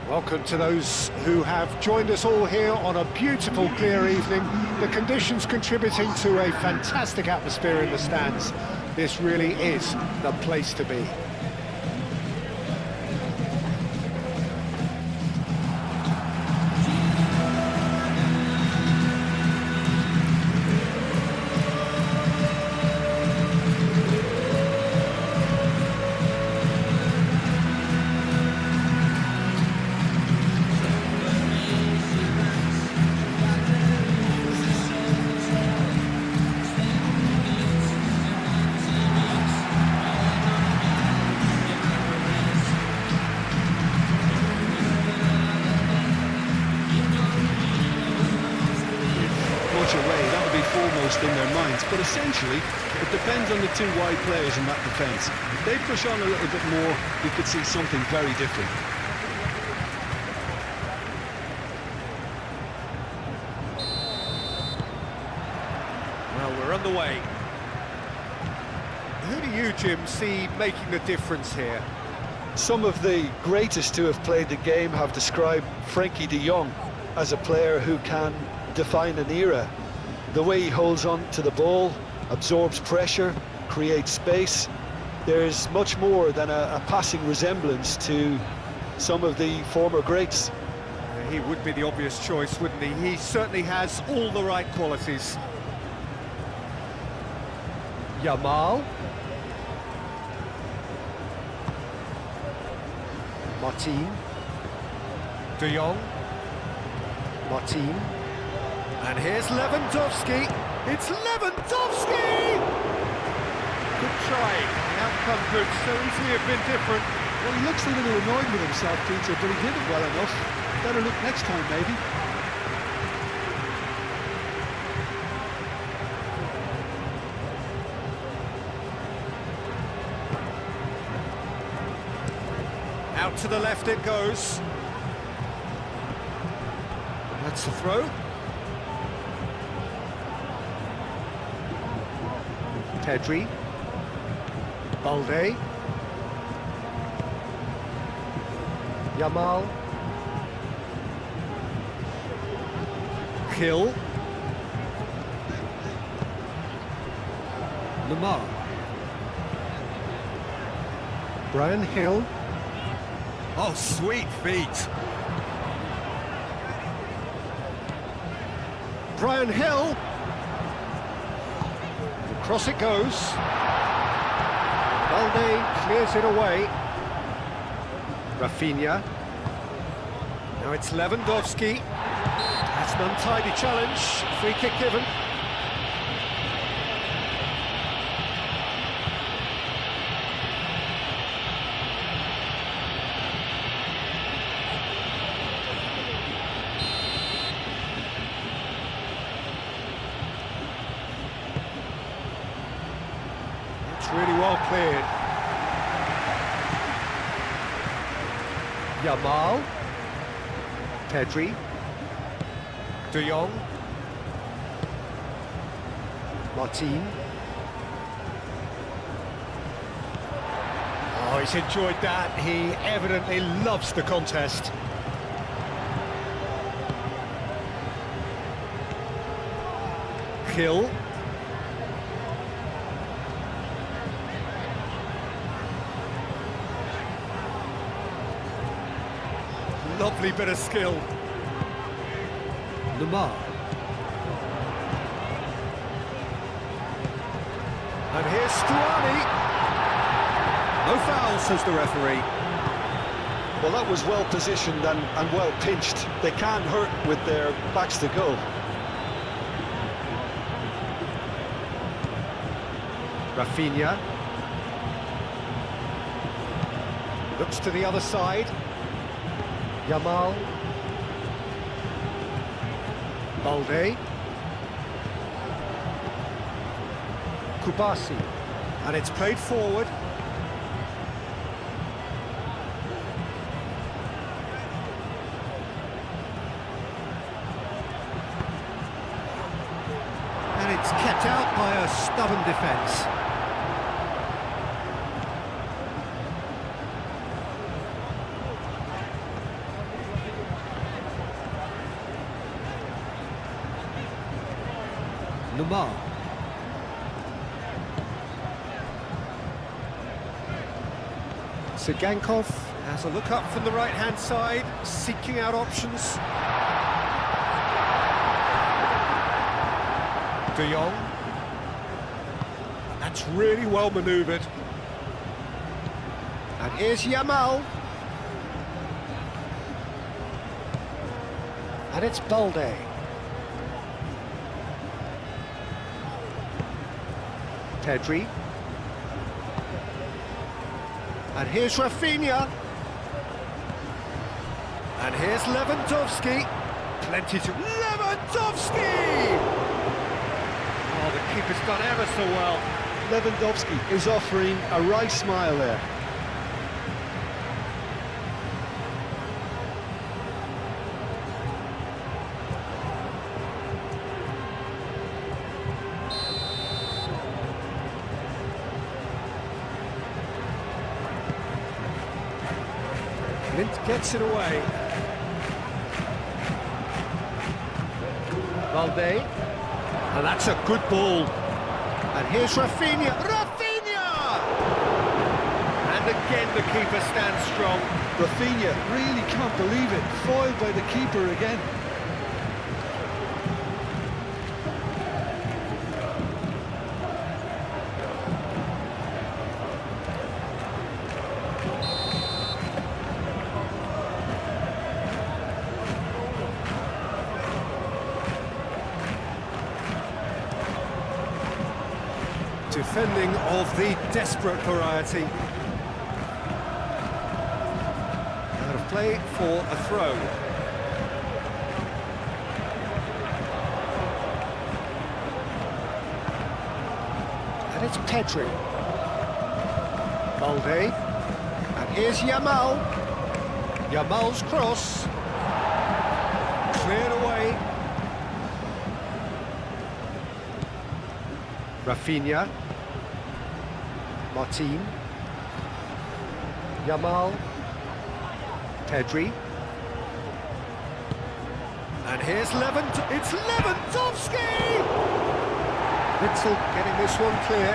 Welcome to those who have joined us all here on a beautiful, clear evening. The conditions contributing to a fantastic atmosphere in the stands. This really is the place to be. Away, that would be foremost in their minds, but essentially it depends on the two wide players in that defence. If they push on a little bit more, you could see something very different. Well, we're underway. Who do you, Jim, see making the difference here? Some of the greatest who have played the game have described Frankie de Jong as a player who can define an era. The way he holds on to the ball, absorbs pressure, creates space. There's much more than a passing resemblance to some of the former greats. He would be the obvious choice, wouldn't he? He certainly has all the right qualities. Yamal. Martin. De Jong. Martin. And here's Lewandowski. It's Lewandowski! Good try. The outcome could so easily have been different. Well, he looks a little annoyed with himself, Peter, but he did it well enough. Better look next time, maybe. Out to the left it goes. That's the throw. Pedri. Balde. Yamal. Hill. Lamar. Brian Hill. Oh, sweet feet. Brian Hill. Across it goes. Balde clears it away. Rafinha. Now it's Lewandowski. That's an untidy challenge. Free kick given. Really well cleared. Yamal. Pedri. De Jong. Martin. Oh, he's enjoyed that. He evidently loves the contest. Hill. Lovely bit of skill. Lamar. And here's Kustami. No foul, says the referee. Well, that was well positioned and well pinched. They can't hurt with their backs to goal. Rafinha. Looks to the other side. Yamal. Balde. Kubasi. And it's played forward. And it's kept out by a stubborn defence. Lamar. Sigankov has a look up from the right-hand side, seeking out options. De Jong. That's really well manoeuvred. And here's Yamal. And it's Balde. Pedri. And here's Rafinha. And here's Lewandowski. Plenty to... Lewandowski! Oh, the keeper's done ever so well. Lewandowski is offering a wry smile there. Lint gets it away. Balde. And that's a good ball. And here's Rafinha. Rafinha! And again the keeper stands strong. Rafinha really can't believe it. Foiled by the keeper again. Defending of the desperate variety. Out of play for a throw. And it's Pedri. Balde. And here's Yamal. Yamal's cross. Cleared away. Rafinha. Martin. Yamal. Pedri. And here's It's Lewandowski! Witzel getting this one clear.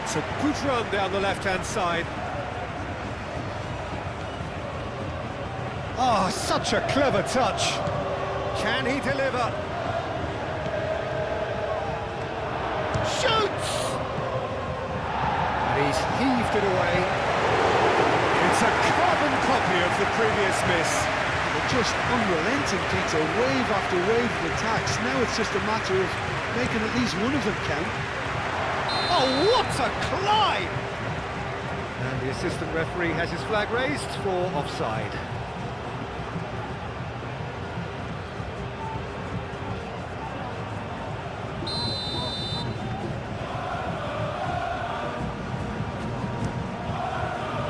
It's a good run down the left-hand side. Oh, such a clever touch. Can he deliver? Shoots! And he's heaved it away. It's a carbon copy of the previous miss. They're just unrelenting, Peter, wave after wave of attacks. Now it's just a matter of making at least one of them count. Oh, what a climb! And the assistant referee has his flag raised for offside.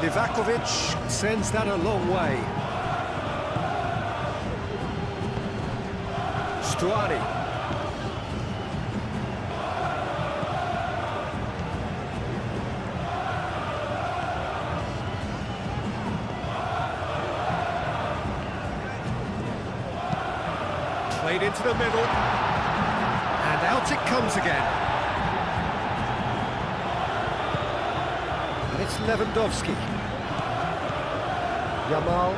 Livakovic sends that a long way. Stuani. Played into the middle. And out it comes again. And it's Lewandowski. Yamal.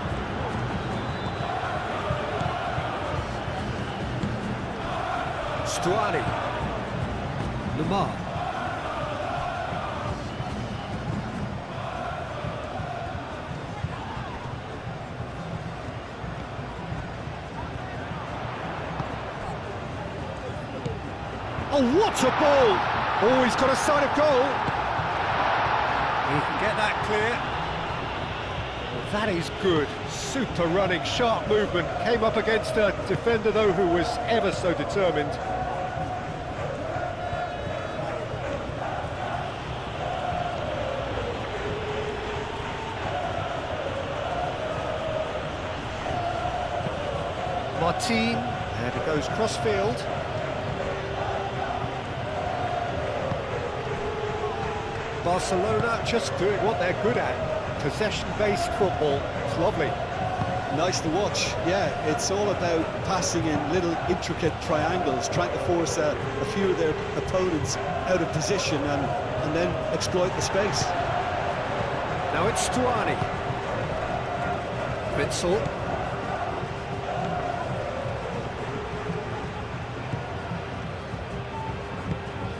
Stuani. Lamar. Oh, what a ball! Oh, he's got a sight of goal. He can get that clear. Well, that is good. Super running, sharp movement. Came up against a defender, though, who was ever so determined. Martin, and it goes cross-field. Barcelona just doing what they're good at. Possession-based football. It's lovely. Nice to watch. Yeah, it's all about passing in little intricate triangles, trying to force a few of their opponents out of position and then exploit the space. Now it's Stuani. Witzel.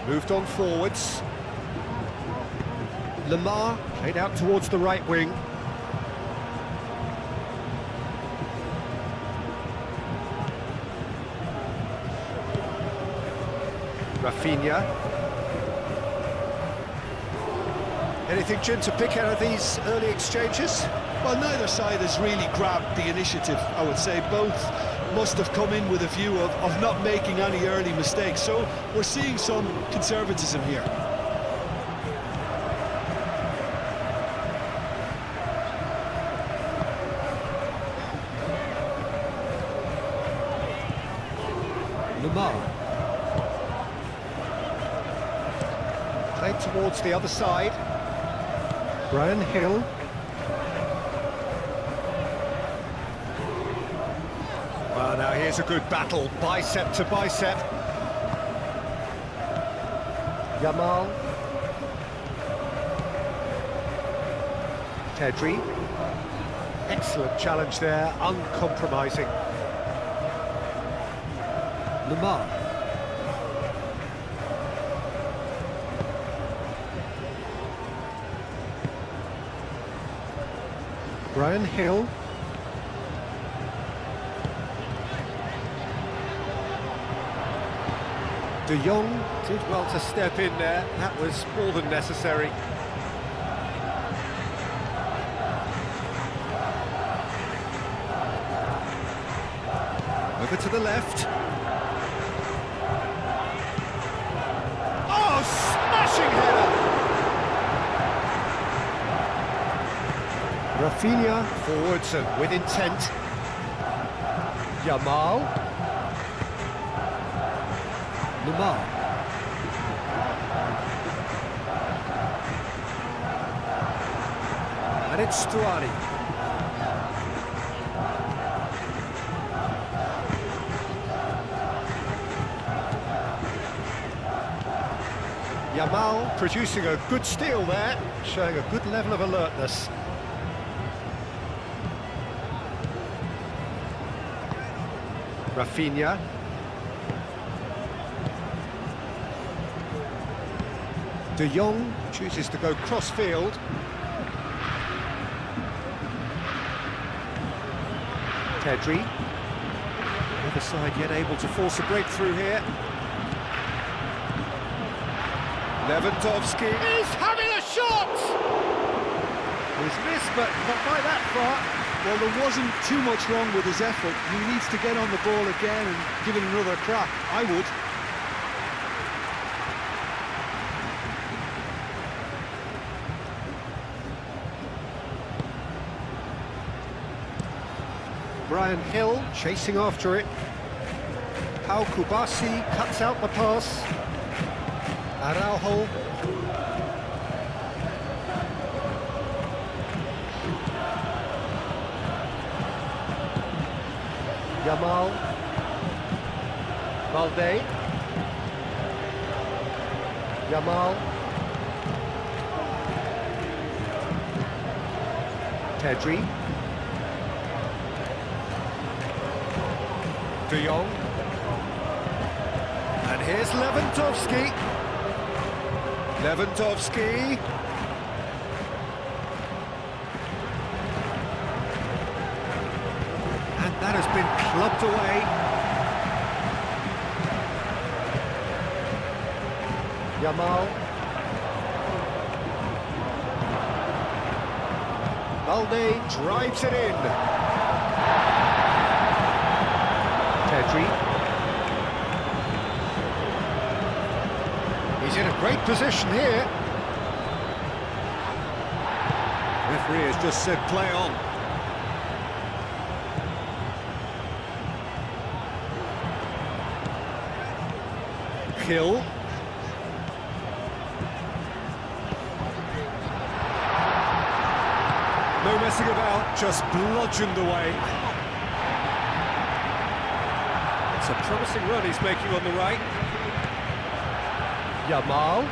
Moved on forwards. Lamar played out towards the right wing. Rafinha. Anything, Jim, to pick out of these early exchanges? Well, neither side has really grabbed the initiative, I would say. Both must have come in with a view of not making any early mistakes. So we're seeing some conservatism here. Lamar. Played towards the other side. Brian Hill. Well, now here's a good battle, bicep to bicep. Yamal. Tedri. Excellent challenge there, uncompromising. Lamar. Brian Hill. De Jong did well to step in there. That was more than necessary. Over to the left. Oh, smashing header! Rafinha forwards and with intent. Yamal. Lamar. And it's Stuani. Yamal producing a good steal there, showing a good level of alertness. Rafinha. De Jong chooses to go cross-field. Tedri. The other side yet able to force a breakthrough here. Lewandowski is having a shot! He's missed, but not by that far. Well, there wasn't too much wrong with his effort. He needs to get on the ball again and give it another crack. I would. Brian Hill chasing after it. Pau Kubasi cuts out the pass. Araujo. Yamal. Balde. Yamal. Tedri. De Jong. And here's Lewandowski. Lewandowski. And that has been clubbed away. Yamal. Balde drives it in. Tedri. He's in a great position here. Referee has just said play on. Hill. No messing about, just bludgeoned away. It's a promising run he's making on the right. Yamal.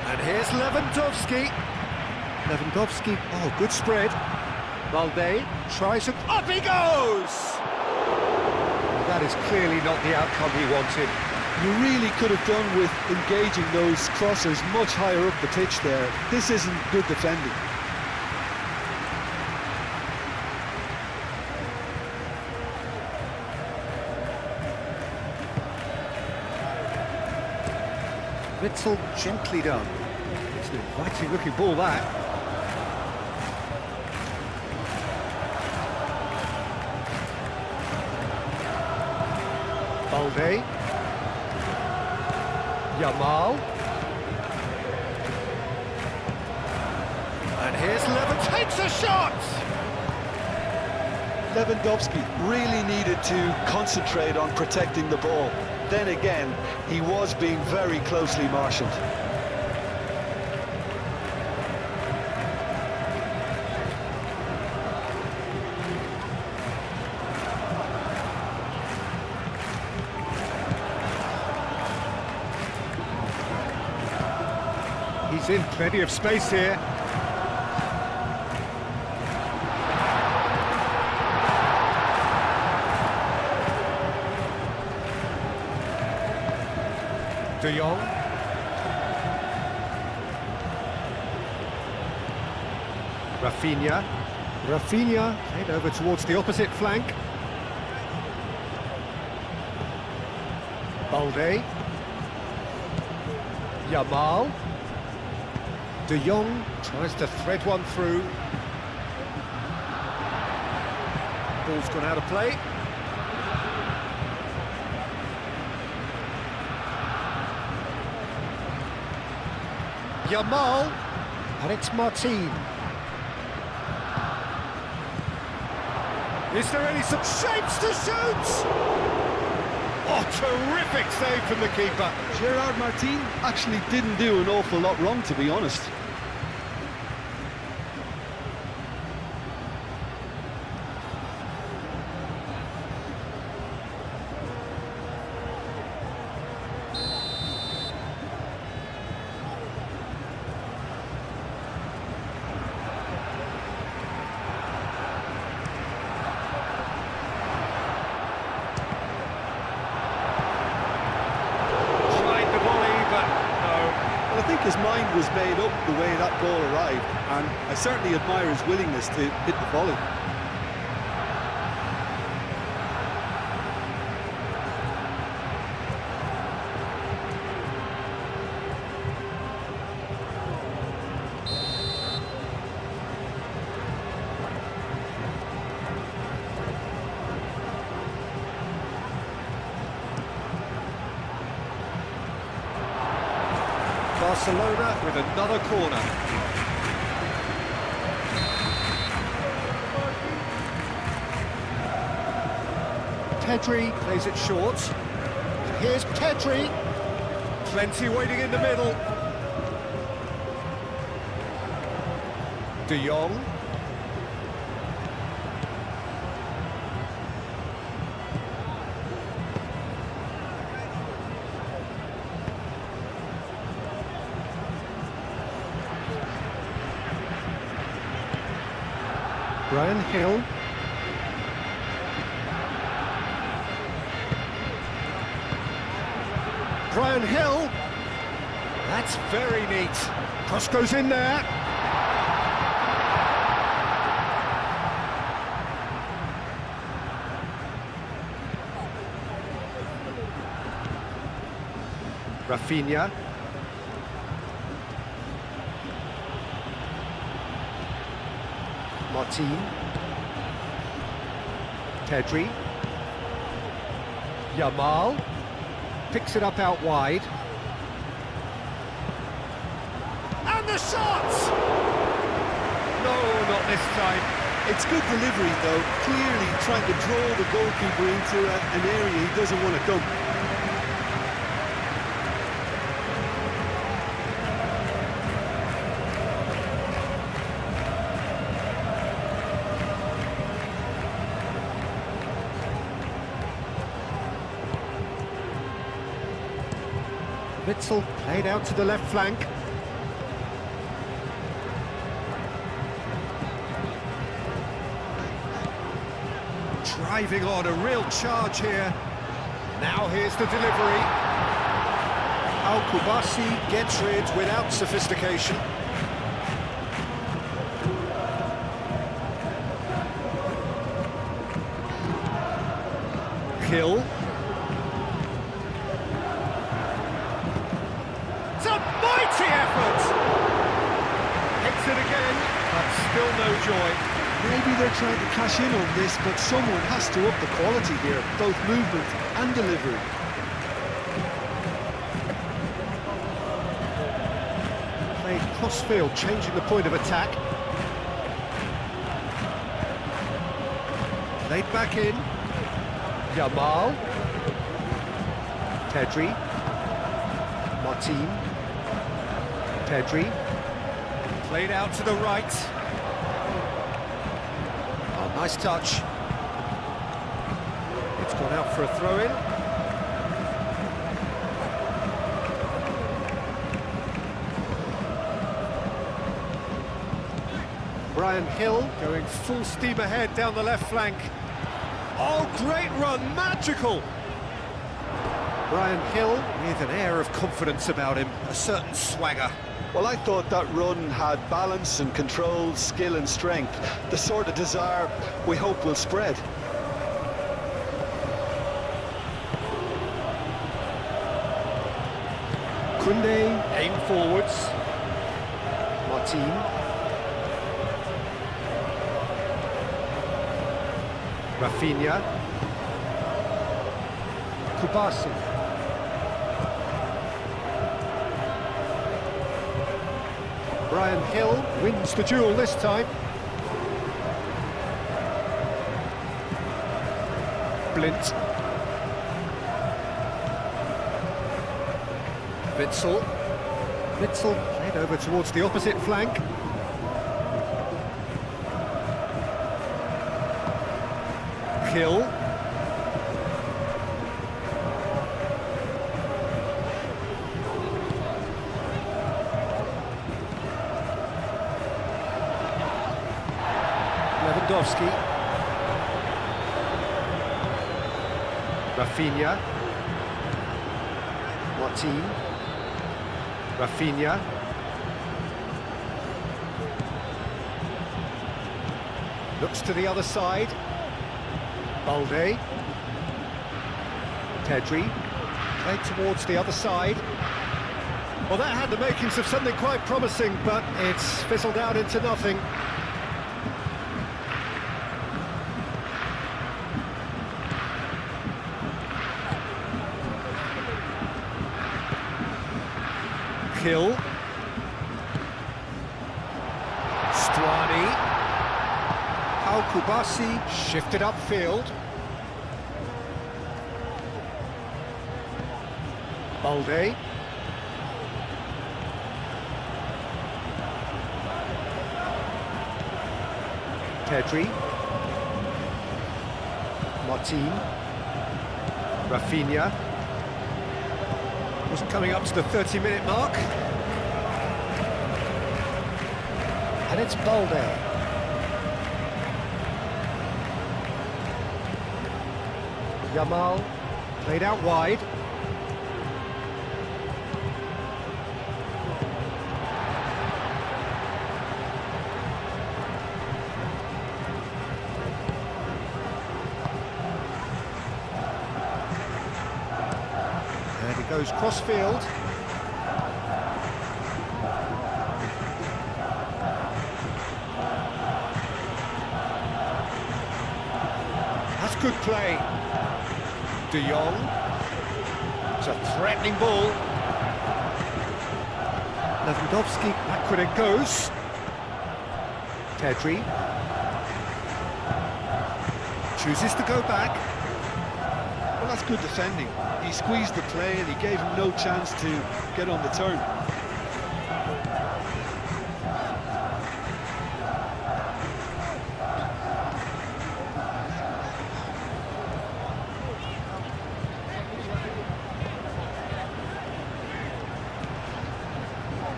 And here's Lewandowski. Lewandowski, oh, good spread. Balde tries it, up he goes! That is clearly not the outcome he wanted. You really could have done with engaging those crossers much higher up the pitch there. This isn't good defending. Little gently done. It's an inviting looking ball, that. Balde. Yamal. And here's Lewandowski, takes a shot! Lewandowski really needed to concentrate on protecting the ball. Then again, he was being very closely marshalled. He's in plenty of space here. De Jong. Rafinha. Rafinha head over towards the opposite flank. Balde. Yamal. De Jong tries to thread one through. Ball's gone out of play. Yamal, and it's Martin. Is there any some shapes to shoot? Oh, terrific save from the keeper. Gerard Martin actually didn't do an awful lot wrong, to be honest. I think his mind was made up the way that ball arrived, and I certainly admire his willingness to hit the volley. Barcelona with another corner. Pedri plays it short. Here's Pedri. Plenty waiting in the middle. De Jong. Brian Hill. Brian Hill. That's very neat. Cross goes in there. Rafinha. Martin. Pedri. Yamal. Picks it up out wide. And the shot! No, not this time. It's good delivery, though, clearly trying to draw the goalkeeper into an area he doesn't want to come. Witzel played out to the left flank. Driving on, a real charge here. Now here's the delivery. Al-Kubasi gets rid without sophistication. Hill. It's a mighty effort! Hits it again, but still no joy. Maybe they're trying to cash in on this, but someone has to up the quality here, both movement and delivery. Played cross-field, changing the point of attack. Laid back in. Jamal. Pedri. Martin. Pedri. Played out to the right. Oh, nice touch. It's gone out for a throw-in. Brian Hill going full steam ahead down the left flank. Oh, great run, magical! Brian Hill with an air of confidence about him, a certain swagger. Well, I thought that run had balance and control, skill and strength, the sort of desire we hope will spread. Koundé, aim forwards. Martin. Rafinha. Kubasi. Brian Hill wins the duel this time. Blint. Witzel. Witzel played over towards the opposite flank. Hill. Lewandowski. Rafinha. Martin. Rafinha. Looks to the other side. Balde. Pedri. Played towards the other side. Well, that had the makings of something quite promising, but it's fizzled out into nothing. Hill. Stuani. Al-Kubasi shifted upfield. Balde. Pedri. Martin. Rafinha. Was coming up to the 30-minute mark. And it's Balde. Jamal played out wide. And he goes cross-field. That's good play. De Jong. It's a threatening ball. Lewandowski, backward it goes. Pedri. Chooses to go back. Well, that's good defending. He squeezed the play and he gave him no chance to get on the turn.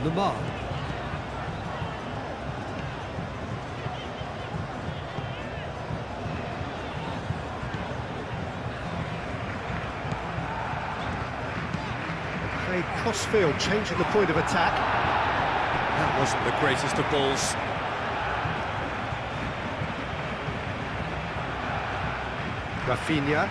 Lamar. Craig Crossfield changing the point of attack. That wasn't the greatest of balls. Rafinha.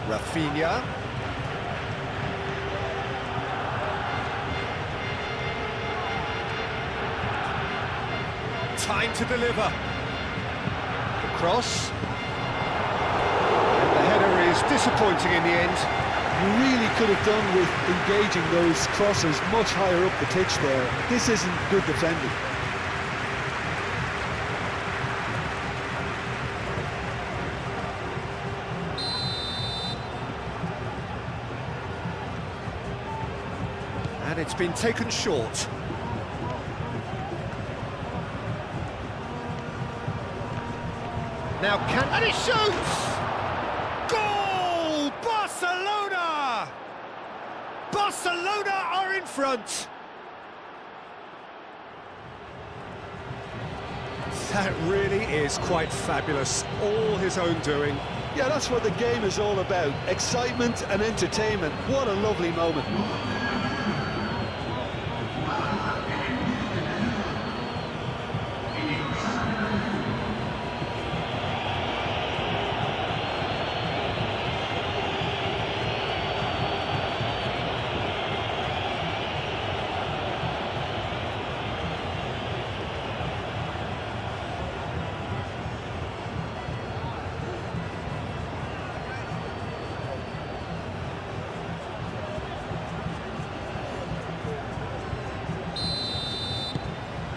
Rafinha. Time to deliver. The cross. And the header is disappointing in the end. You really could have done with engaging those crosses much higher up the pitch there. This isn't good defending. And it's been taken short. Now and he shoots! Goal! Barcelona! Barcelona are in front! That really is quite fabulous. All his own doing. Yeah, that's what the game is all about. Excitement and entertainment. What a lovely moment.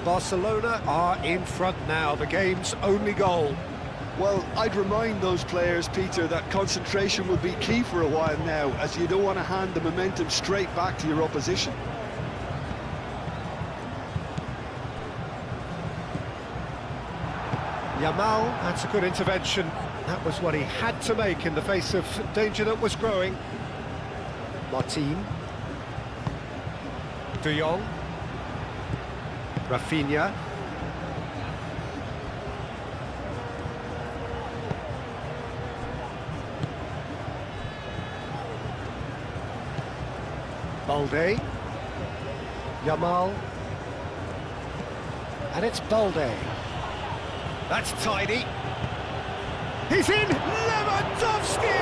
Barcelona are in front now, the game's only goal. Well, I'd remind those players, Peter, that concentration will be key for a while now, as you don't want to hand the momentum straight back to your opposition. Yamal, that's a good intervention. That was what he had to make in the face of danger that was growing. Martin. De Jong. Rafinha. Balde. Yamal. And it's Balde. That's tidy. He's in! Lewandowski!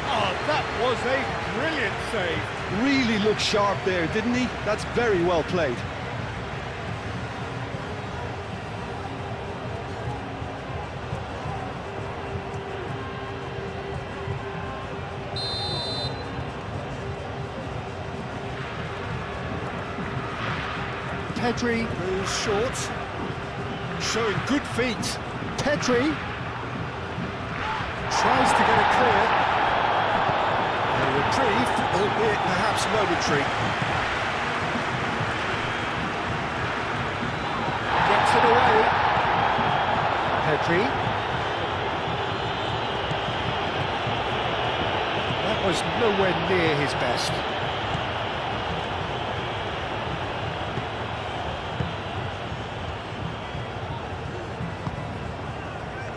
Oh, that was a brilliant save. Really looked sharp there, didn't he? That's very well played. Pedri moves short, showing good feet. Pedri tries to get it clear. A reprieve, albeit perhaps momentary. Gets it away. Pedri. That was nowhere near his best.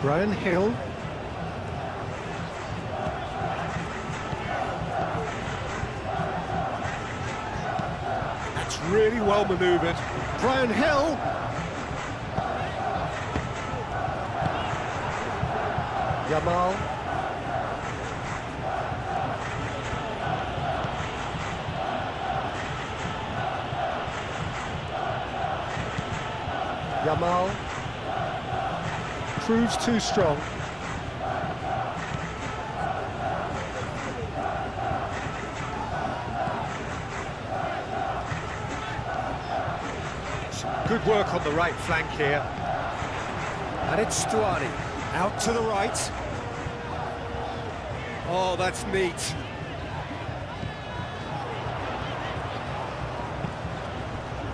Brian Hill. That's really well manoeuvred. Brian Hill. Yamal. Yamal. Proves too strong. Some good work on the right flank here. And it's Stuani. Out to the right. Oh, that's neat.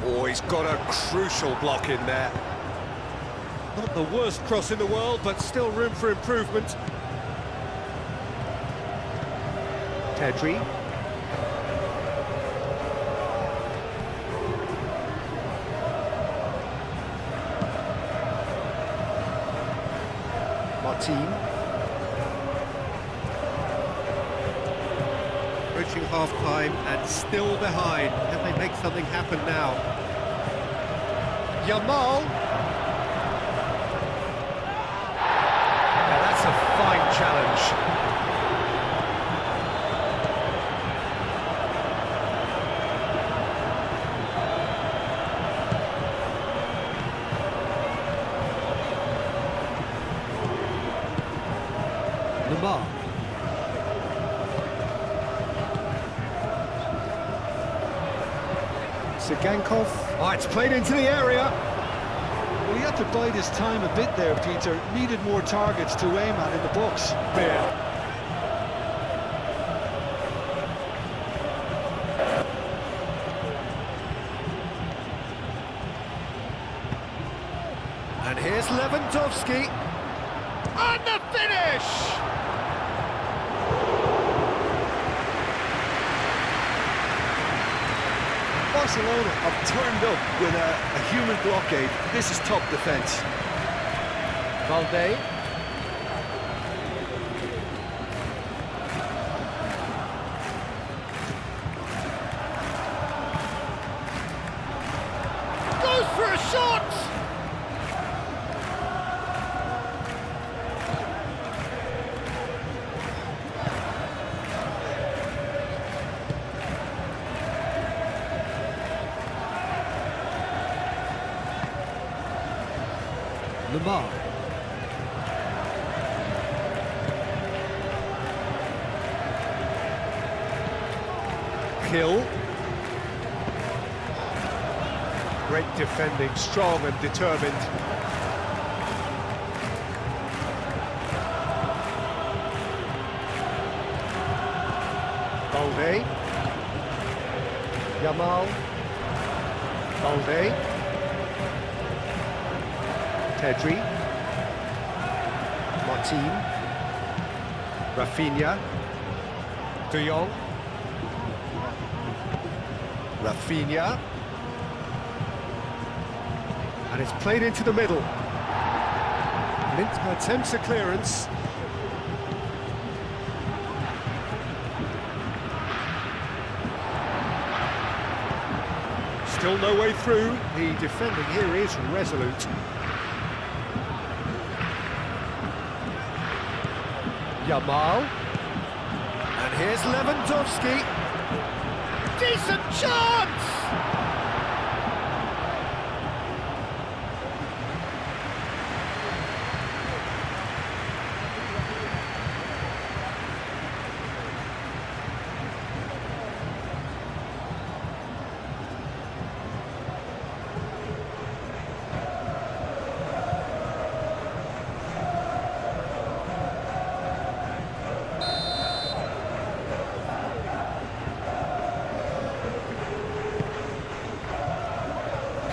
Oh, he's got a crucial block in there. Not the worst cross in the world, but still room for improvement. Pedri. Martin. Approaching half-time and still behind. Can they make something happen now? Yamal. Now that's a fine challenge. Lamar. Sigankov. Oh, it's played into the area. Well, he had to bide his time a bit there, Peter. Needed more targets to aim at in the box. Yeah. And here's Lewandowski. And the finish! Barcelona have turned up with a human blockade. This is top defence. Valde. Goes for a shot! Lamar. Hill. Great defending, strong and determined. Balde. Yamal. Balde. Pedri, Martin, Rafinha, De Jong, Rafinha, and it's played into the middle. Lint attempts a clearance. Still no way through. The defending here is resolute. Yamal, and here's Lewandowski. Decent chance!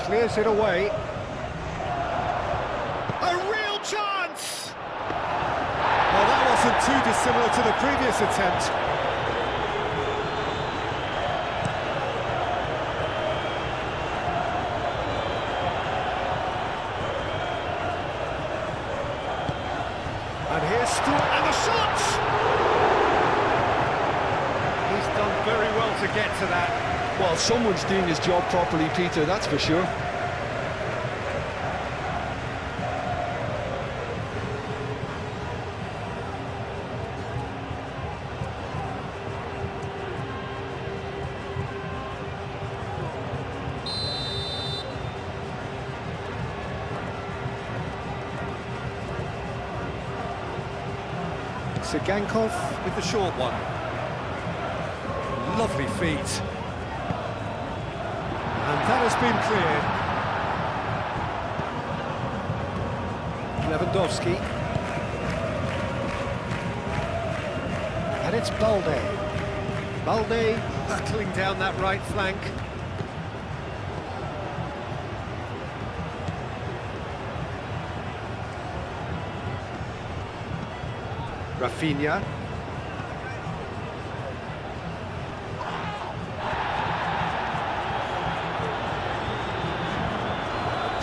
Clears it away. A real chance! Well, that wasn't too dissimilar to the previous attempt. And here's Stuart, and the shot! He's done very well to get to that. Well, someone's doing his job properly, Peter, that's for sure. Sigankov with the short one. Lovely feet. And that has been cleared. Lewandowski. And it's Balde. Balde battling down that right flank. Rafinha.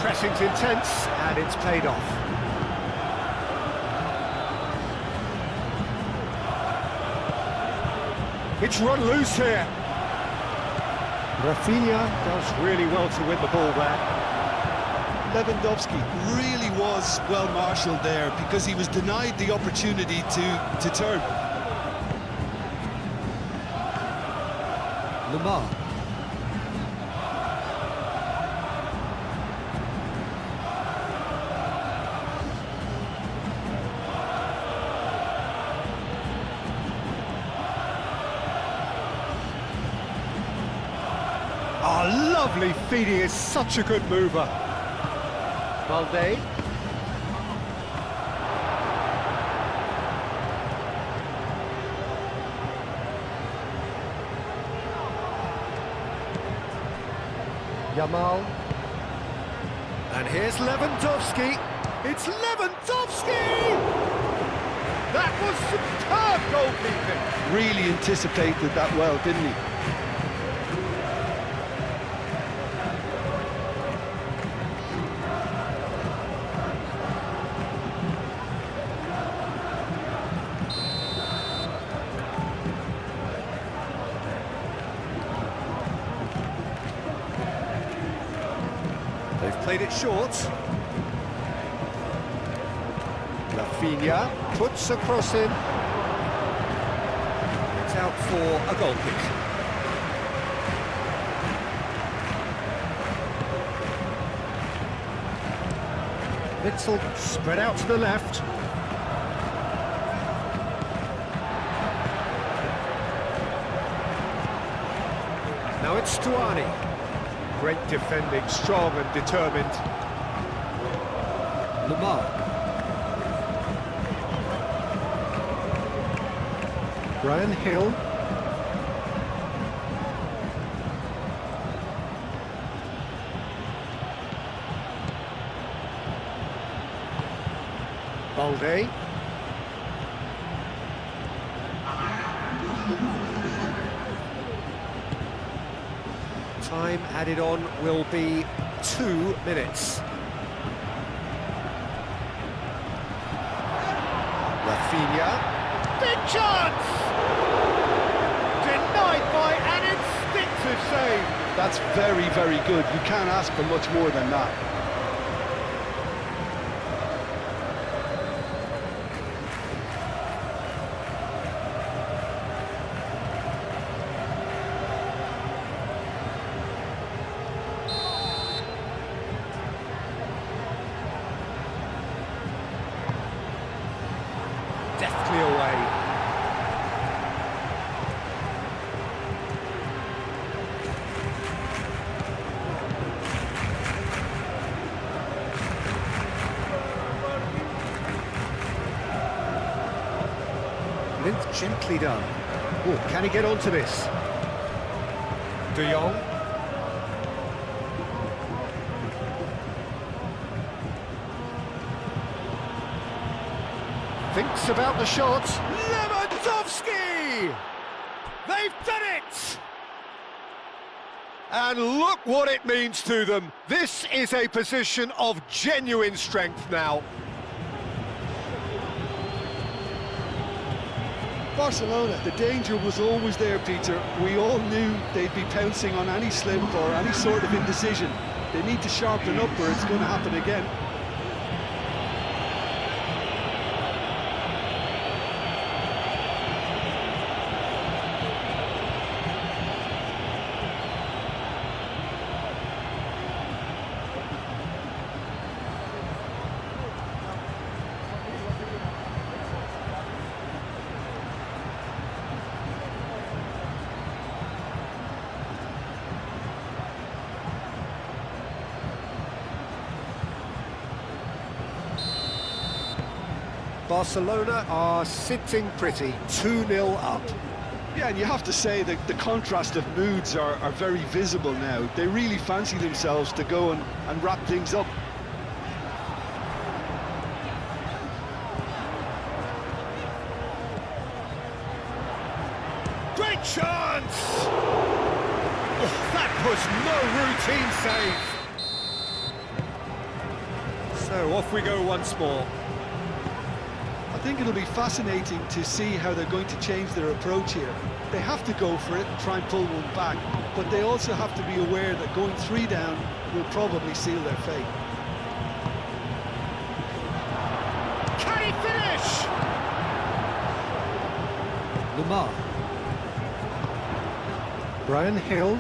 Pressing's intense, and it's paid off. It's run loose here. Rafinha does really well to win the ball there. Lewandowski really was well marshalled there because he was denied the opportunity to turn. Lamar. Oh, lovely feed, he is such a good mover. Balde. Yamal. And here's Lewandowski. It's Lewandowski! That was superb goalkeeping. Really anticipated that well, didn't he? They've played it short. Rafinha puts a cross in. It's out for a goal kick. Witzel spread out to the left. Now it's Stuani. Great defending, strong and determined. Lamar. Brian Hill. Balde. Time added on will be 2 minutes. Rafinha. Big chance! Denied by an instinctive save. That's very, very good. You can't ask for much more than that. Deftly away. Lint gently done. Oh, can he get onto this? De Jong. Thinks about the shot. Lewandowski! They've done it! And look what it means to them. This is a position of genuine strength now. Barcelona, the danger was always there, Peter. We all knew they'd be pouncing on any slip or any sort of indecision. They need to sharpen up or it's going to happen again. Barcelona are sitting pretty, 2-0 up. Yeah, and you have to say that the contrast of moods are very visible now. They really fancy themselves to go and wrap things up. Great chance! Oh, that was no routine save. So off we go once more. I think it'll be fascinating to see how they're going to change their approach here. They have to go for it and try and pull one back, but they also have to be aware that going 3 down will probably seal their fate. Can he finish? Lamar. Brian Hill.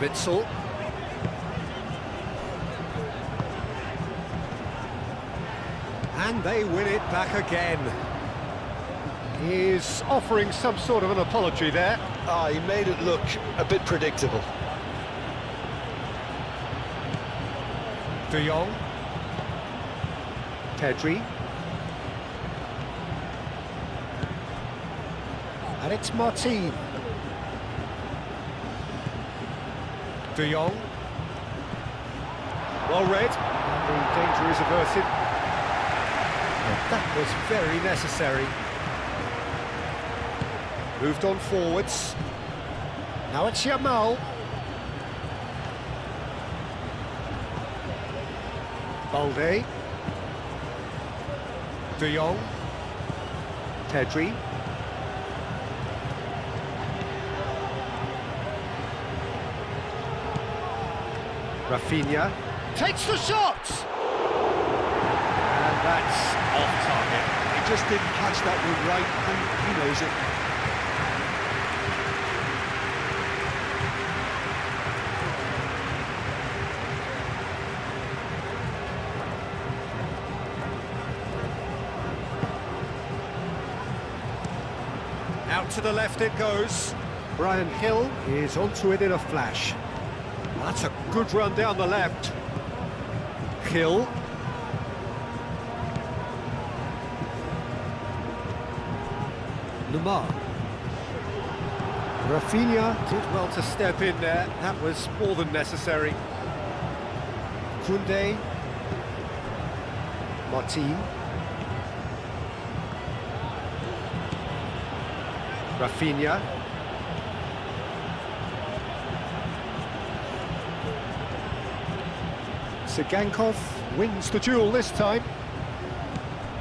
Witzel. And they win it back again. He's offering some sort of an apology there. He made it look a bit predictable. De Jong. Pedri. And it's Martin. De Jong. Well read. And the danger is averted. And that was very necessary. Moved on forwards. Now it's Yamal. Balde. De Jong. Pedri. Rafinha takes the shot! And that's off target. He just didn't catch that one right, and he knows it. Out to the left it goes. Brian Hill is onto it in a flash. That's a good run down the left. Hill. Lamar. Rafinha did well to step in there. That was more than necessary. Koundé. Martin. Rafinha. Sigankov wins the duel this time.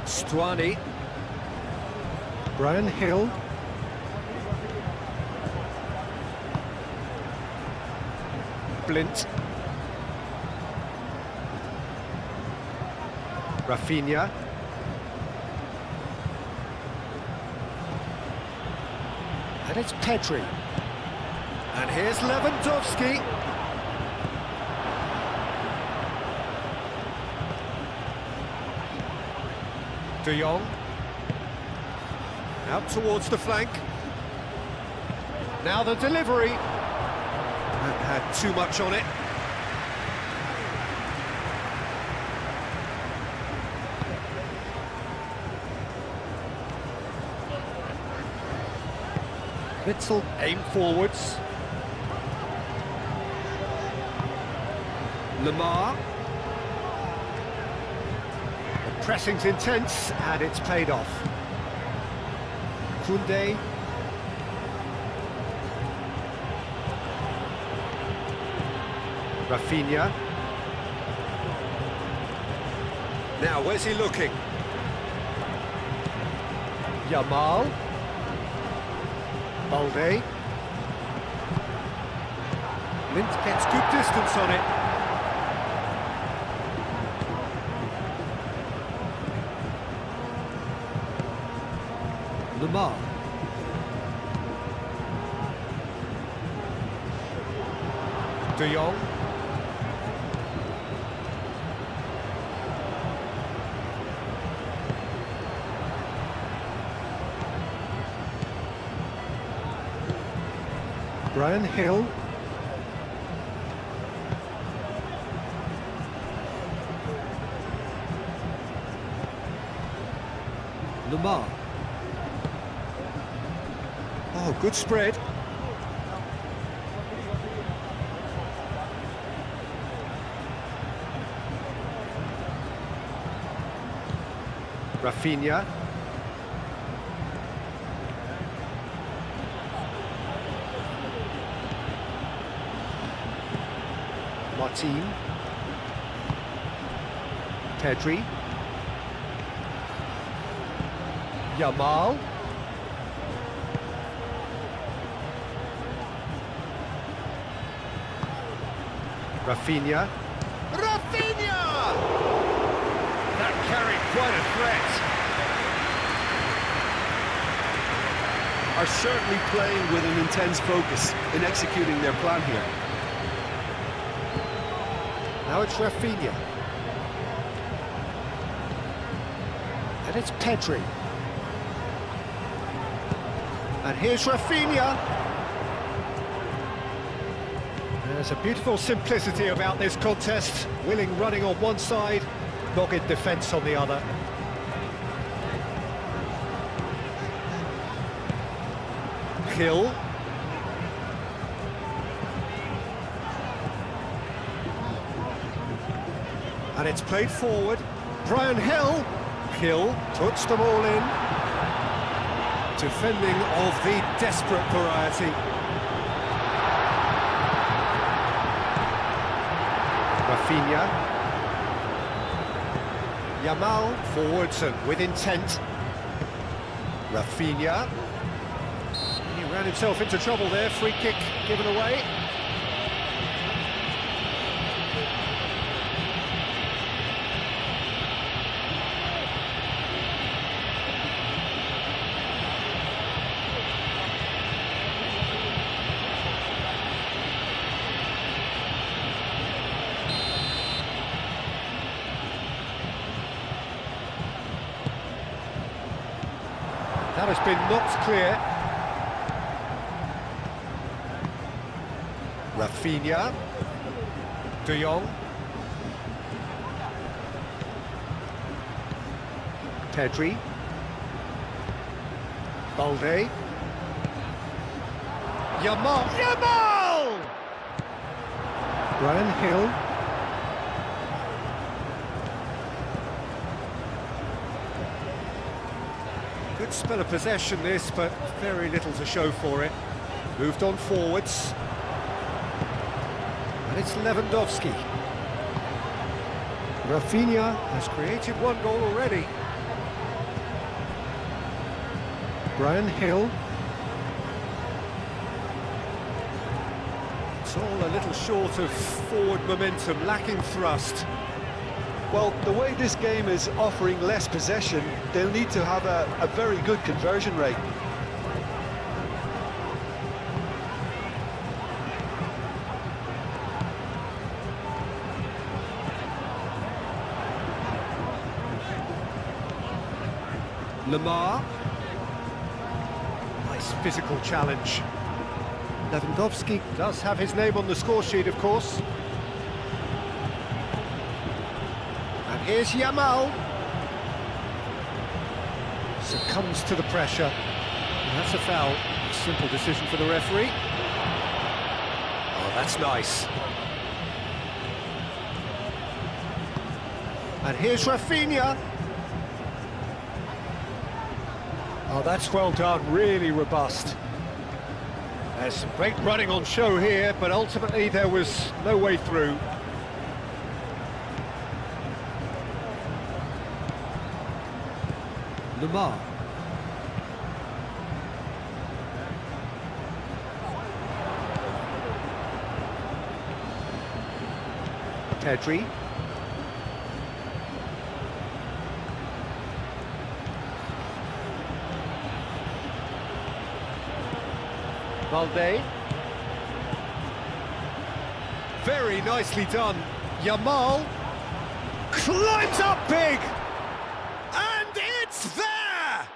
Stuani. Brian Hill. Blint. Rafinha. And it's Pedri. And here's Lewandowski. De Jong. Out towards the flank. Now the delivery. That had too much on it. Witzel aim forwards. Lamar. The pressing's intense and it's paid off. Koundé. Rafinha. Now, where's he looking? Yamal. Balde. Lint gets good distance on it. Lamar. De Jong. Brian Hill. Lamar. Oh, good spread. Rafinha. Martin. Pedri. Yamal. Rafinha. Rafinha! That carried quite a threat. Are certainly playing with an intense focus in executing their plan here. Now it's Rafinha. And it's Pedri. And here's Rafinha. There's a beautiful simplicity about this contest. Willing running on one side, dogged defence on the other. Hill. And it's played forward. Brian Hill. Hill puts them all in. Defending of the desperate variety. Rafinha. Yamal forwards and with intent. Rafinha. He ran himself into trouble there. Free kick given away. That has been knocked clear. Rafinha. De Jong. Pedri. Balde. Yamal. Yamal! Brian Hill. Good spell of possession this, but very little to show for it. Moved on forwards. And it's Lewandowski. Rafinha has created one goal already. Brian Hill. It's all a little short of forward momentum, lacking thrust. Well, the way this game is offering less possession, they'll need to have a very good conversion rate. Lamar. Nice physical challenge. Lewandowski does have his name on the score sheet, of course. And here's Yamal. Succumbs to the pressure. And that's a foul. Simple decision for the referee. Oh, that's nice. And here's Rafinha. Oh, that's well done, really robust. There's some great running on show here, but ultimately there was no way through. Lamar. Pedri. Balde. Very nicely done. Yamal climbs up big, and it's there!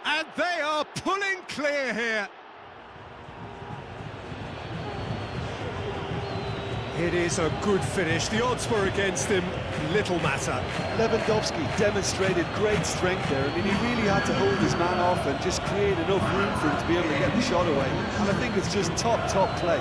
And they are pulling clear here. It is a good finish. The odds were against him. Little matter. Lewandowski demonstrated great strength there. I mean, he really had to hold his man off and just create enough room for him to be able to get the shot away. And I think it's just top play.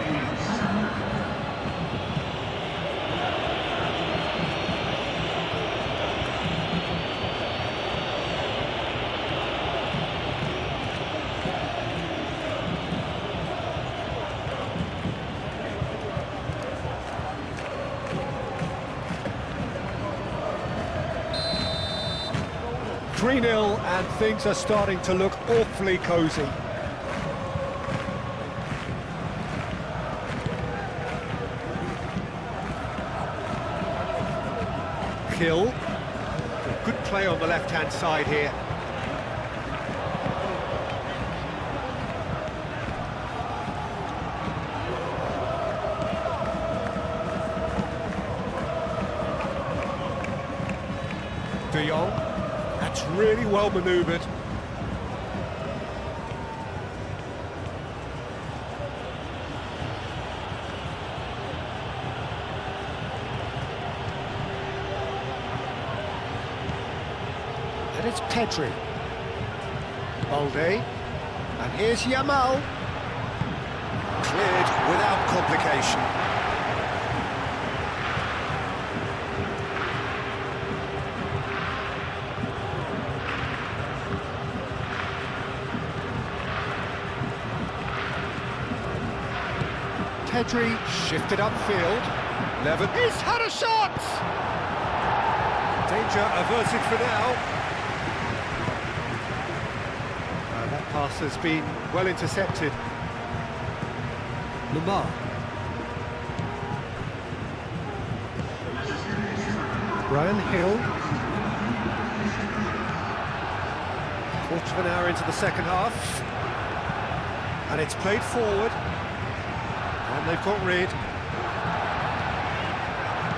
3-0, and things are starting to look awfully cosy. Kill. Good play on the left-hand side here. De Jong. That's really well manoeuvred. And it's Pedri. Balde. And here's Yamal. Cleared without complication. Pedri shifted upfield. Levin. He's had a shot! Danger averted for now. That pass has been well intercepted. Lamar. Brian Hill. Quarter of an hour into the second half. And it's played forward. And they've got rid.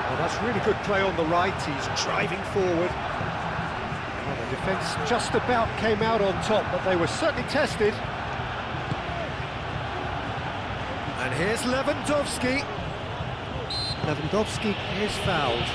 Well, that's really good play on the right. He's driving forward. Well, the defence just about came out on top, but they were certainly tested. And here's Lewandowski. Lewandowski is fouled.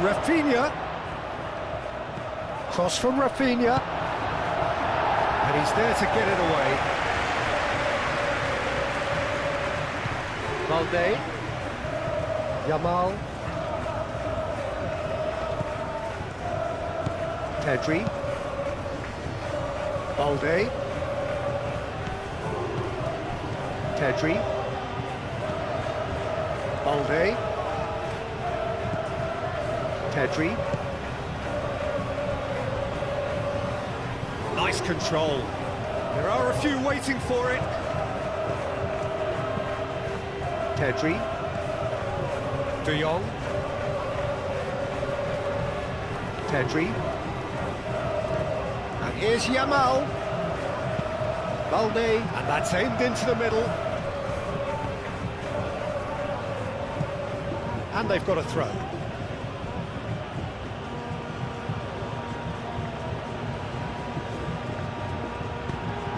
Rafinha. Cross from Rafinha. And he's there to get it away. Balde. Yamal. Pedri. Balde. Pedri. Balde. Pedri. Nice control. There are a few waiting for it. Pedri. De Jong. Pedri. And here's Yamal. Balde. And that's aimed into the middle. And they've got a throw.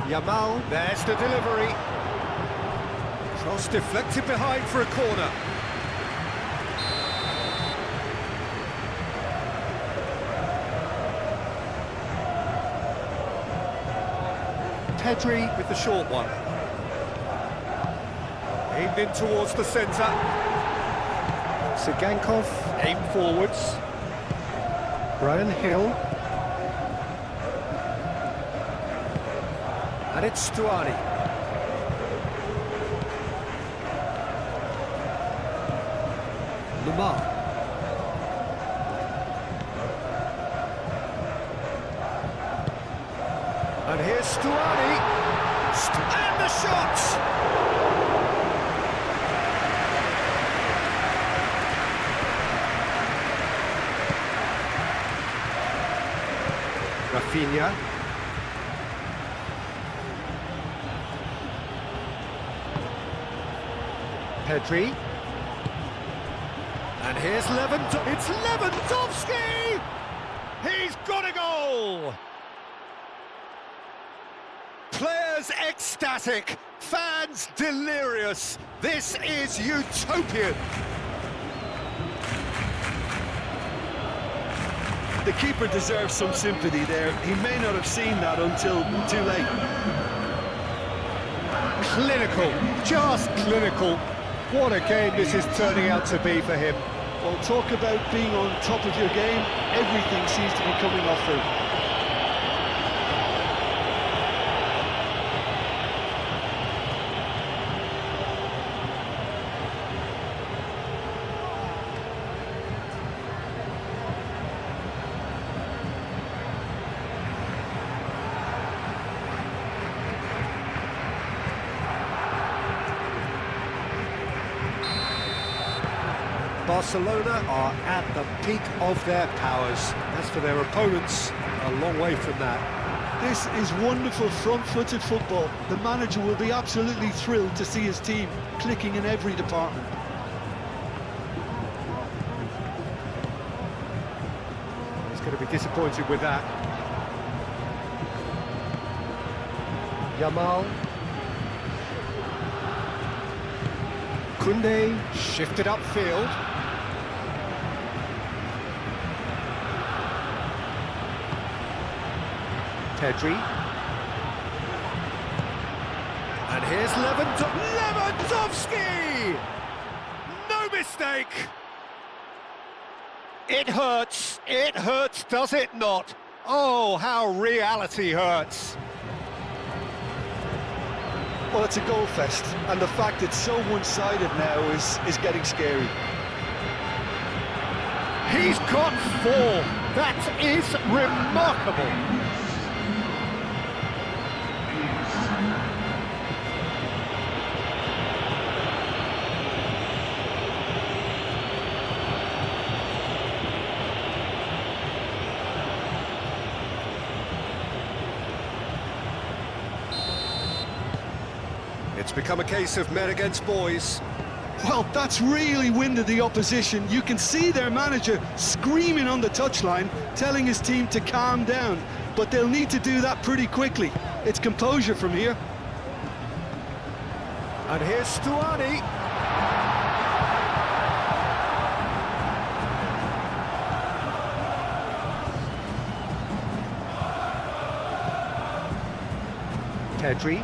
Yamal, there's the delivery. Cross deflected behind for a corner. Pedri with the short one. Aimed in towards the centre. Sigankov, aimed forwards. Brian Hill. And it's Stuani. Lamar. And here's Stuani. And the shot! Rafinha. Pedri. And here's Lewandowski. It's Lewandowski! He's got a goal! Players ecstatic, fans delirious. This is utopian. The keeper deserves some sympathy there. He may not have seen that until too late. Clinical, just clinical. What a game this is turning out to be for him. Well, talk about being on top of your game. Everything seems to be coming off them. Barcelona are at the peak of their powers. As for their opponents, a long way from that. This is wonderful front-footed football. The manager will be absolutely thrilled to see his team clicking in every department. He's going to be disappointed with that. Yamal. Koundé shifted upfield. Pedri. And here's Lewandowski! No mistake! It hurts, does it not? Oh, how reality hurts. Well, it's a goal fest, and the fact it's so one-sided now is getting scary. He's got 4. That is remarkable. It's become a case of men against boys. Well, that's really winded the opposition. You can see their manager screaming on the touchline, telling his team to calm down. But they'll need to do that pretty quickly. It's composure from here. And here's Stuani. Pedri.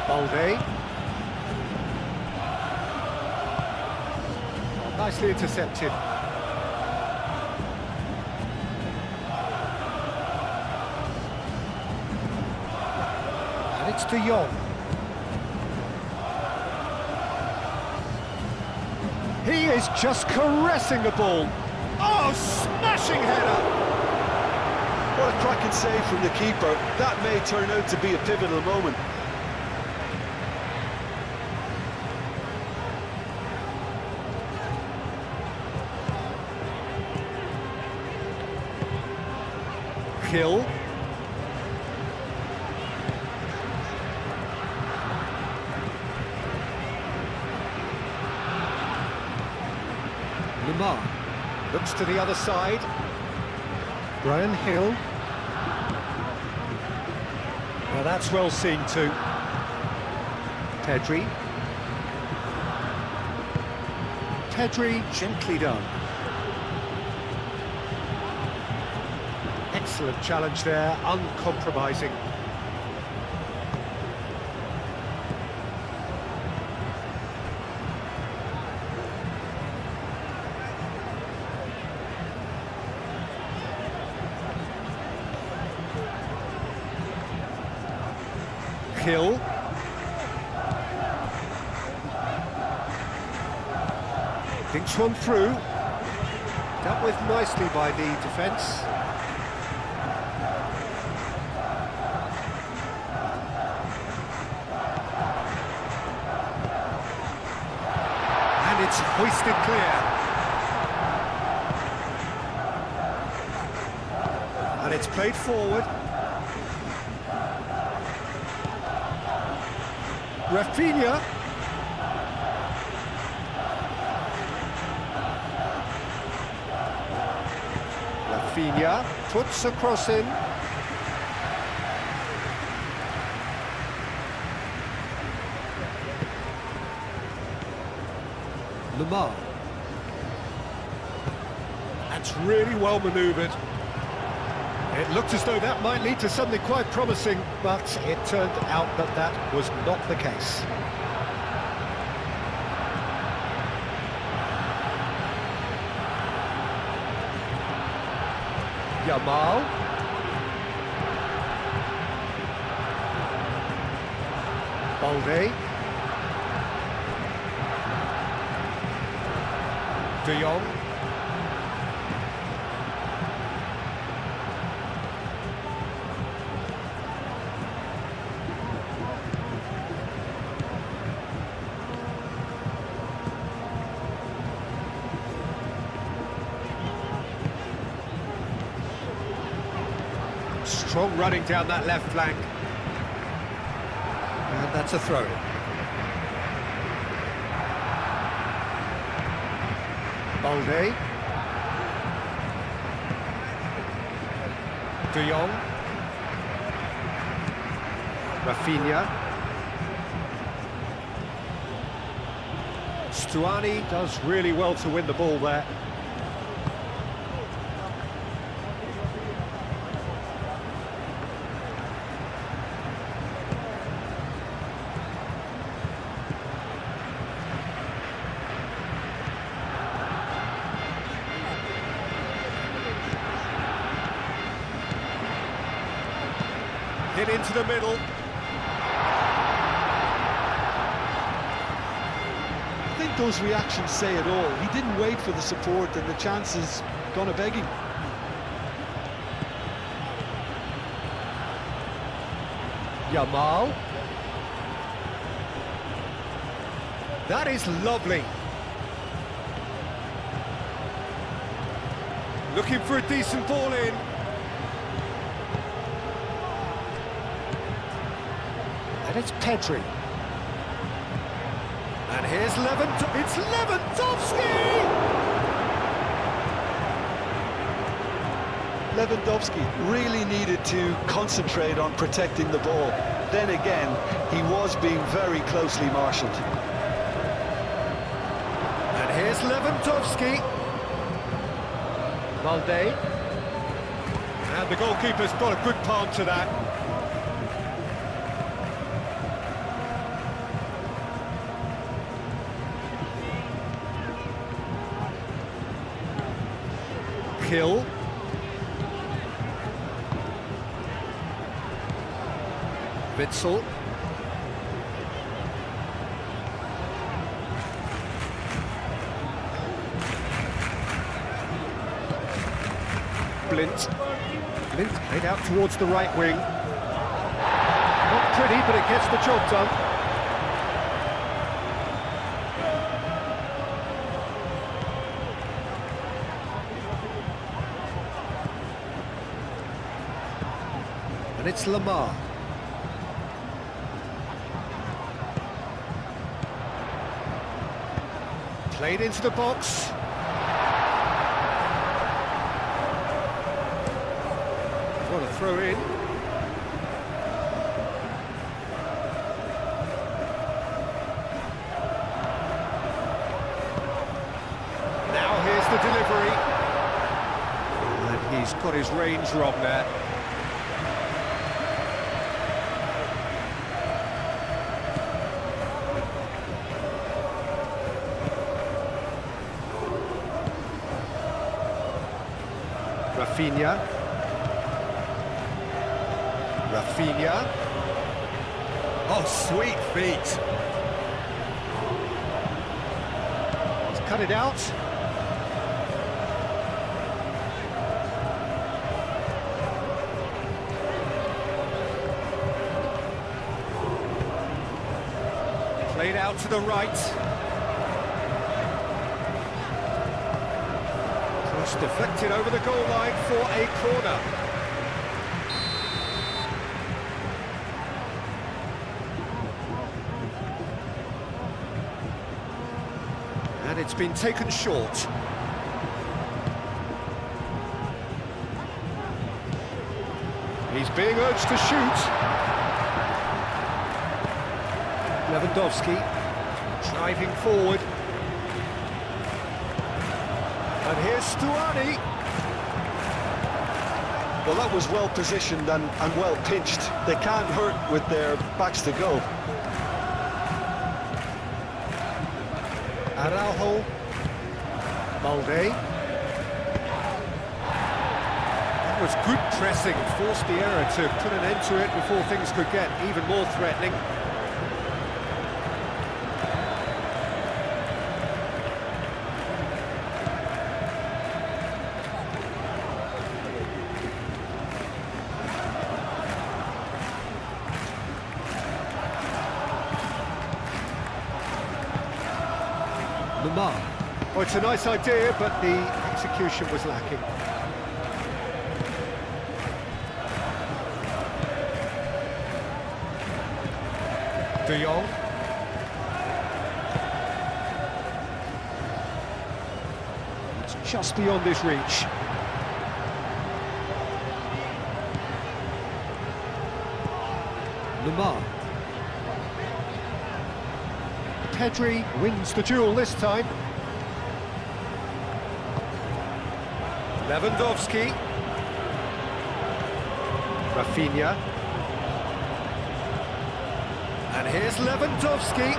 Balde. Nicely intercepted. And it's De Jong. He is just caressing the ball. Oh, smashing header! What a cracking save from the keeper. That may turn out to be a pivotal moment. Hill. Lamar looks to the other side. Brian Hill. Now that's well seen too. Pedri. Pedri, gently done. Excellent challenge there, uncompromising. Hill. Thinks one through. Dealt with nicely by the defence. And it's hoisted clear. And it's played forward. Rafinha. Rafinha puts a cross in. Lamar. That's really well manoeuvred. It looked as though that might lead to something quite promising, but it turned out that that was not the case. Yamal. Balde. De Jong. Strong running down that left flank. And that's a throw. Balde. De Jong. Rafinha. Stuani does really well to win the ball there. Hit into the middle. I think those reactions say it all. He didn't wait for the support and the chances gone a begging. Yamal. That is lovely. Looking for a decent ball in. And it's Pedri. And here's it's Lewandowski! Lewandowski really needed to concentrate on protecting the ball. Then again, he was being very closely marshalled. And here's Lewandowski. Balde. And the goalkeeper's got a good palm to that. Kill. Witsel. Blint played out towards the right wing. Not pretty, but it gets the job done. And it's Lamar. Played into the box. What a throw in. Now here's the delivery. And he's got his range wrong there. Rafinha. Oh, sweet feet. He's cut it out. Played out to the right. Cross deflected over the goal line for a corner. And it's been taken short. He's being urged to shoot. Lewandowski driving forward. And here's Stuani. Well, that was well positioned and well pinched. They can't hurt with their backs to goal. Araujo. Balde. That was good pressing, forced the error to put an end to it before things could get even more threatening. Oh, it's a nice idea, but the execution was lacking. De Jong. It's just beyond his reach. Lamar. Pedri wins the duel this time. Lewandowski. Rafinha. And here's Lewandowski.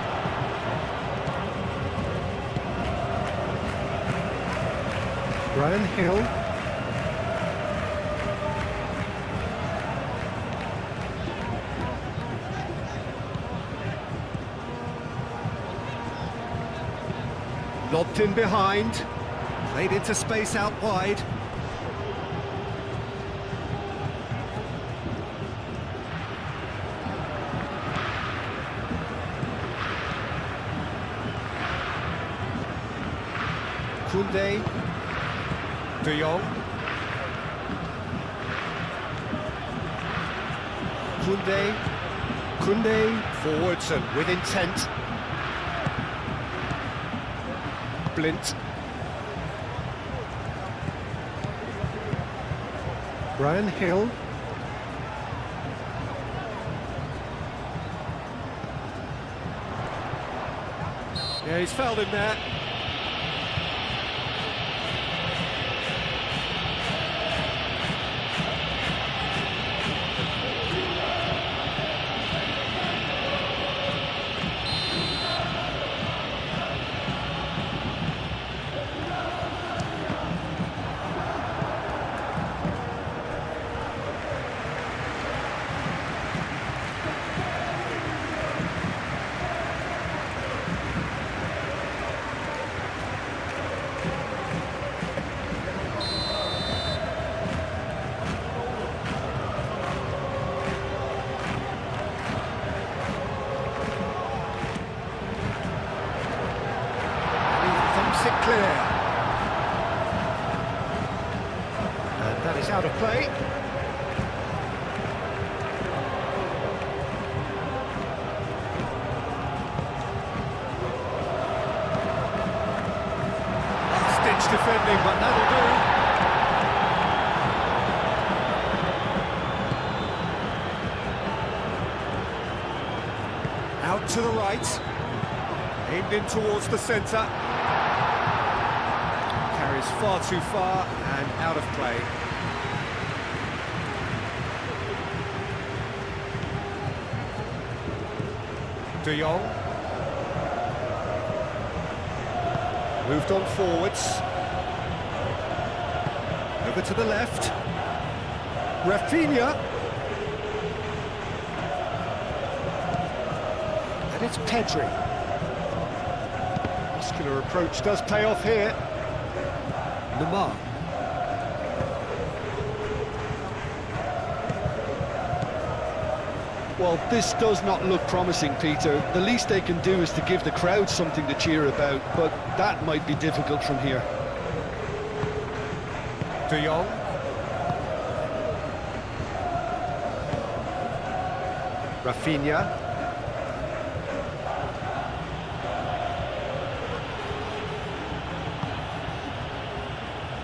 Brian Hill. Lobbed in behind. Played into space out wide. Koundé, De Jong, Koundé forwards and with intent. Blint, Brian Hill. Yeah, he's fouled him there. It clear. And that is out of play. Last-ditch defending, but that'll do. Out to the right. Aimed in towards the centre. Carries far too far and out of play. De Jong. Moved on forwards. Over to the left. Rafinha. And it's Pedri. Muscular approach does pay off here. Lamar. Well, this does not look promising, Peter. The least they can do is to give the crowd something to cheer about, but that might be difficult from here. De Jong. Rafinha.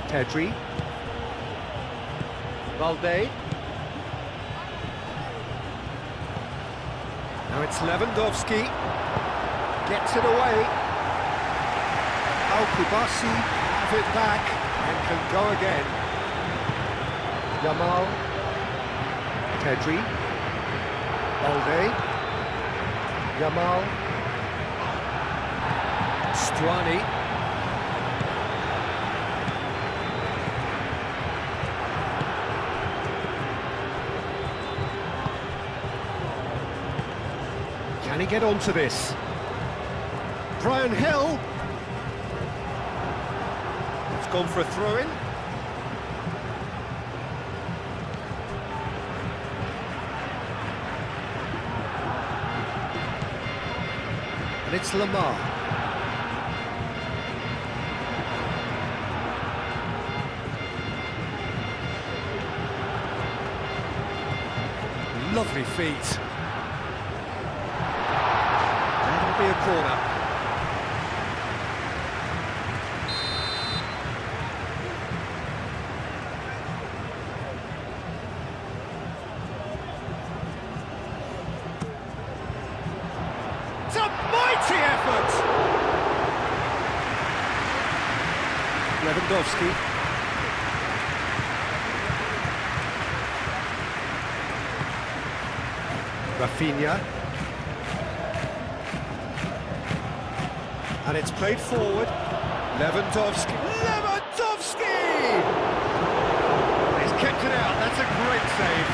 Pedri. Balde. Now it's Lewandowski. Gets it away. Al-Kubasi have it back and can go again. Yamal. Pedri. Balde. Yamal. Stuani. Can he get onto this? Brian Hill. It's gone for a throw-in. And it's Lamar. Lovely feet. That'll be a corner. It's a mighty effort! Lewandowski. Rafinha. And it's played forward. Lewandowski. Lewandowski! He's kept it out. That's a great save.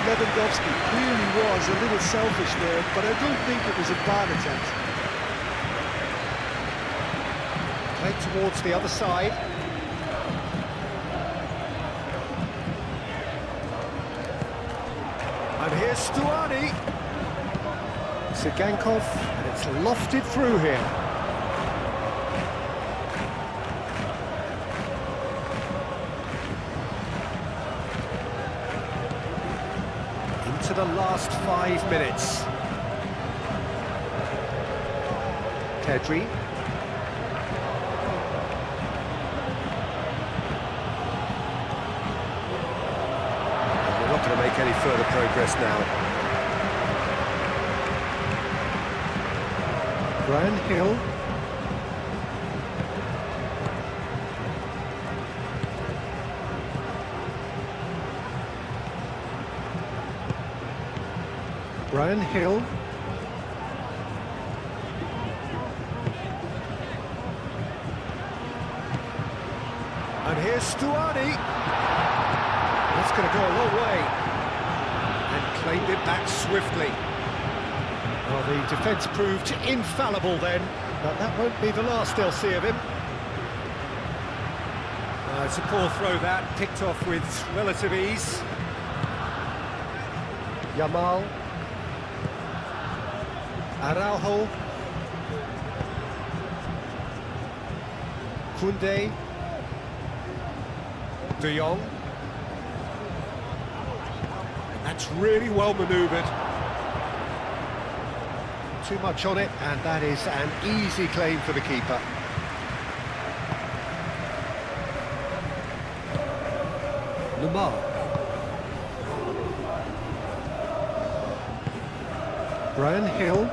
Lewandowski clearly was a little selfish there, but I don't think it was a bad attempt. Played towards the other side. And here's Stuani. Sigankov, and it's lofted through here. Into the last 5 minutes. Pedri. We're not going to make any further progress now. Brian Hill. Brian Hill. And here's Stuani. That's going to go a long way. And claimed it back swiftly. Well, the defence proved infallible then, but that won't be the last they'll see of him. It's a poor throw that, picked off with relative ease. Yamal. Araujo. Koundé. De Jong. That's really well manoeuvred. Too much on it, and that is an easy claim for the keeper. Lamar. Brian Hill.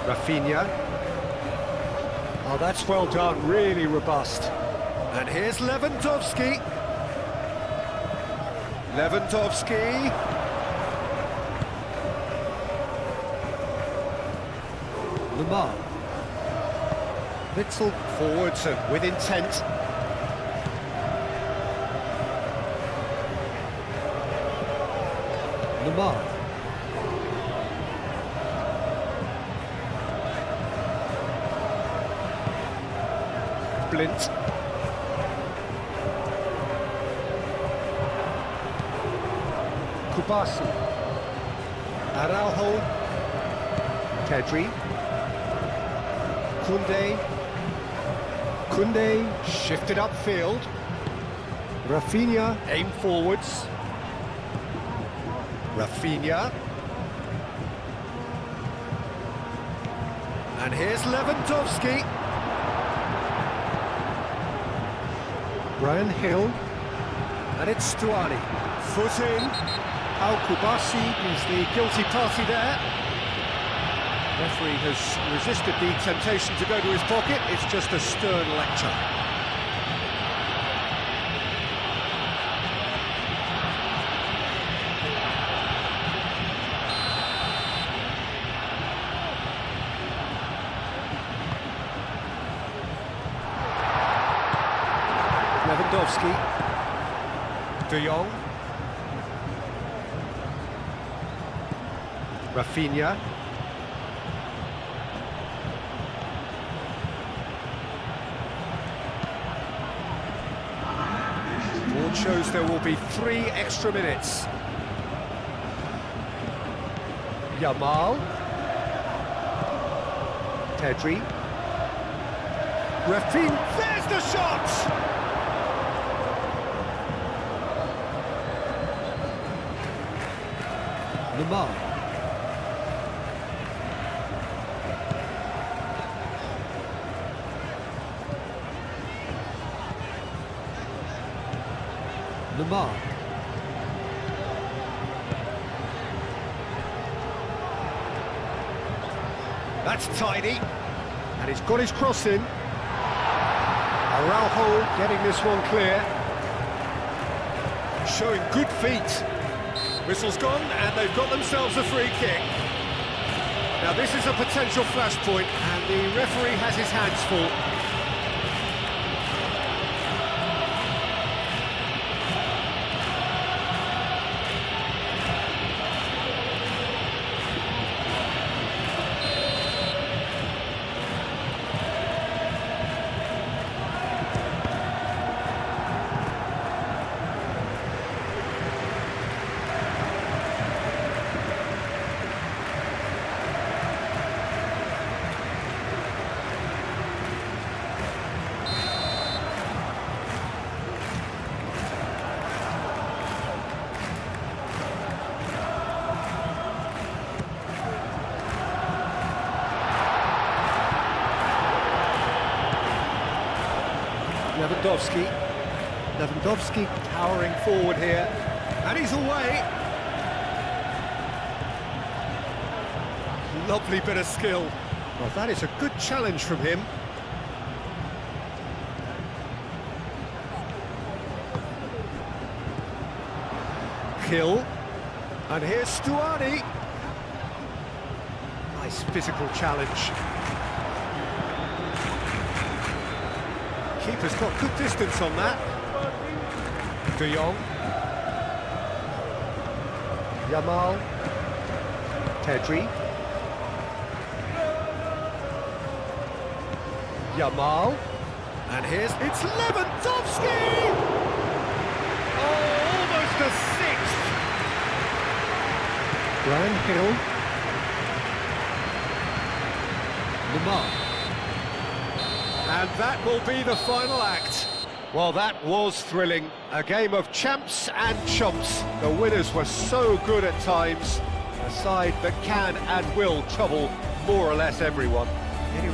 Rafinha. Oh, that's well done, really robust. And here's Lewandowski. Lewandowski. Lamar. Little forwards and with intent. Lamar. Blint. Kubasi. Araujo. Pedri. Koundé. Koundé shifted upfield. Rafinha aimed forwards. Rafinha. And here's Lewandowski. Brian Hill. And it's Stuani. Foot in. Al Kubasi is the guilty party there. Referee has resisted the temptation to go to his pocket. It's just a stern lecture. Lewandowski. De Jong. Rafinha. Board shows there will be 3 extra minutes. Yamal. Pedri. Rafinha, there's the shot! Lamar. Lamar. That's tidy. And he's got his cross in. Araujo getting this one clear. Showing good feet. Whistle's gone, and they've got themselves a free kick. Now this is a potential flashpoint, and the referee has his hands full. Lewandowski towering forward here, and he's away. Lovely bit of skill. Well, that is a good challenge from him. Kill, and here's Stuani. Nice physical challenge. Keeper's got good distance on that. De Jong. Yamal. Pedri. Yamal. And here's... It's Lewandowski! Oh, almost a sixth! Brian Hill. Lamar. And that will be the final act. Well, that was thrilling. A game of champs and chumps. The winners were so good at times. A side that can and will trouble more or less everyone. Any